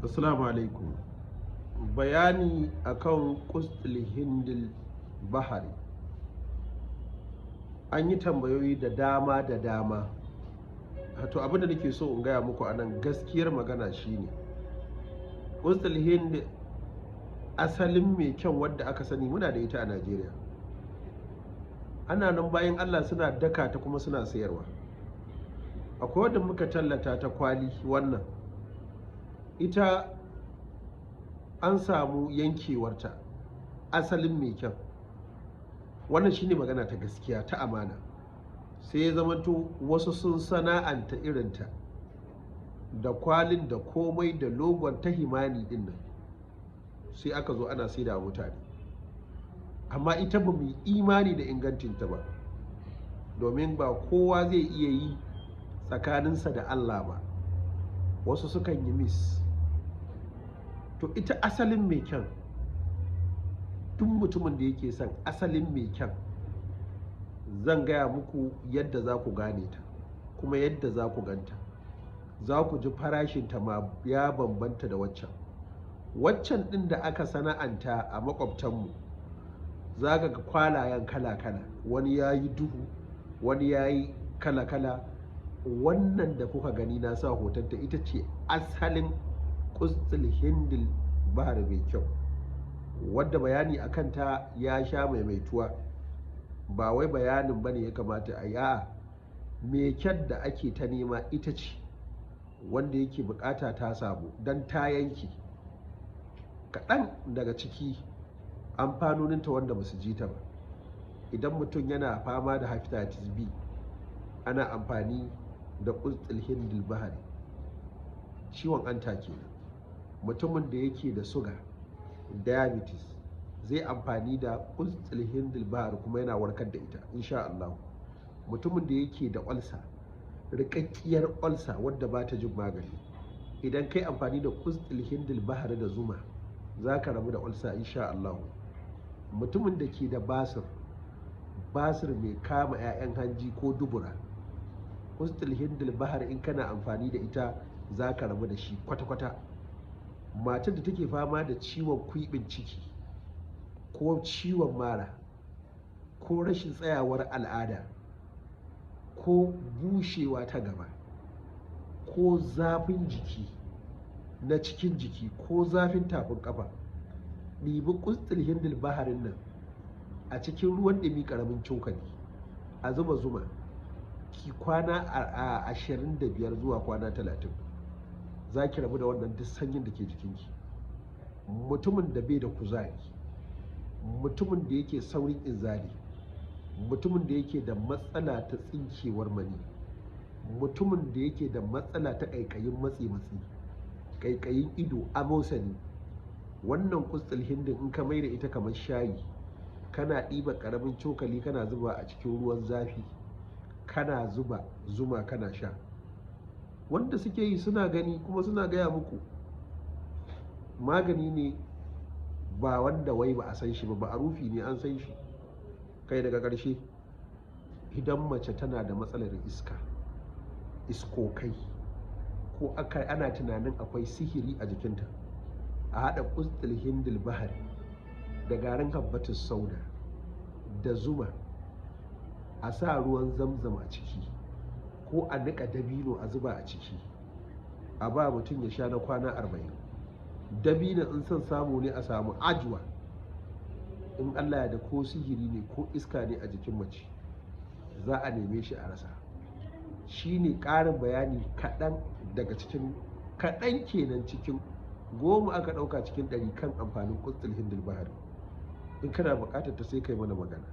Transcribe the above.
Assalamu alaikum. Bayani akan Qustul Hindil Bahari. An yi tambayoyi da dama. Hato abin da nake so in gaya muku anan gaskiyar magana shine Qustul Hind asalin mai kyan wadda aka sani muna da ita a Najeriya. Ana nan bayan Allah suna daka ta kuma suna sayarwa. Akwai wadda muka tallata ta kwali wannan. Ita an samu yankewarta asalin mai kyan. Wannan shine magana ta gaskiya ta amana. Sai ya zamanto wasu sun sana'anta irinta da kwalin da komai da logon ta himani din nan, sai aka zo ana saida wa mutane. Amma ita ba mu imani da ingancinta ba, domin ba kowa zai iya yi tsakaninsa da Allah ba, wasu sukan yi mis. To ita asalin mai kyan, duk mutumin da yake son asalin mai kyan, zan gaya muku yadda za ku gane ta kuma yadda za ku ganta. Za ku ji farashinta ma ya bambanta da waccan ɗin da aka sana'anta a makwabtanmu. Za ga kwalayen kala-kala, wani ya yi duhu, wani ya yi kala-kala. Wannan da kuka gani na sa hotonta ita ce asalin Qustul Hindil Bahari mai kyau, wadda bayani a kanta ya sha maimaituwa. Ba wai bayanin bane ya kamata a yi, mai kyan da ake ta nema ita ce, wanda yake bukata ta samu don ta yanke. Kaɗan daga ciki amfanoninta wanda ba su ji ta ba: idan mutum yana fama da hepatitis B, ana amfani da Qustul Hindil Bahari. Ciwon anta kenan. Mutumin da yake da suga, diabetes, zai amfani da Qustul Hindil Bahari kuma yana warkar da ita insha Allah. Mutumin da yake da ulcer, rikakkiyar ulcer wadda ba ta jin magani, idan kai amfani da Qustul Hindil Bahari da zuma, za ka rabu da ulcer insha Allah. Mutumin da ke da basir mai kama 'ya'yan hanji ko dubura, Qustul Hindil Bahari in kana amfani da ita za ka rabu da shi kwata-kwata. Matar da take fama da ciwon kwiɓin ciki ko ciwon mara ko rashin tsayawar al'ada ko bushewa ta gaba ko zafin jiki na cikin jiki ko zafin tafin kafa, ɗibi Qustul Hindil Baharin nan a cikin ruwan ɗumi ƙaramin cokali, a zuba zuma, ki kwana a 25 zuwa kwana 30, za ki rabu da wannan duk sanyin da ke jikinki. Mutumin da bai da kuzari, mutumin da yake saurin inzali, mutumin da yake da matsala ta tsinkewar mani, mutumin da yake da matsala ta ƙaiƙayin matsi, ƙaiƙayin ido, amosani, wannan Qustul Hindin in ka mai da ita kamar shayi, kana ɗiba ƙaramin cokali kana zuba a cikin ruwan zafi, kana zuba zuma kana sha. Wanda suke yi suna gani kuma suna gaya muku magani ne, ba wanda wai ba a san shi ba, a rufi ne an san shi. Kai daga ƙarshe, idan mace tana da matsalar iskokai, ko ana tunanin akwai sihiri a jikinta, a haɗa Qustul Hindil Bahari da garin habbatus sauda da zuma, a sa ruwan zamzam a ciki, ko a niƙa dabino a zuba a ciki, a ba mutum ya sha na kwana 40. Dabino in son samu ne a samu ajuwa, in Allah ya da ko sihiri ne ko iska ne a jikin mace, za a neme shi a rasa. Shi ne ƙarin bayani kaɗan daga cikin kaɗan kenan cikin 10 aka ɗauka cikin 100 kan amfanin Qustul Hindil Bahari. In kana buƙatar ta sai kai mana magana.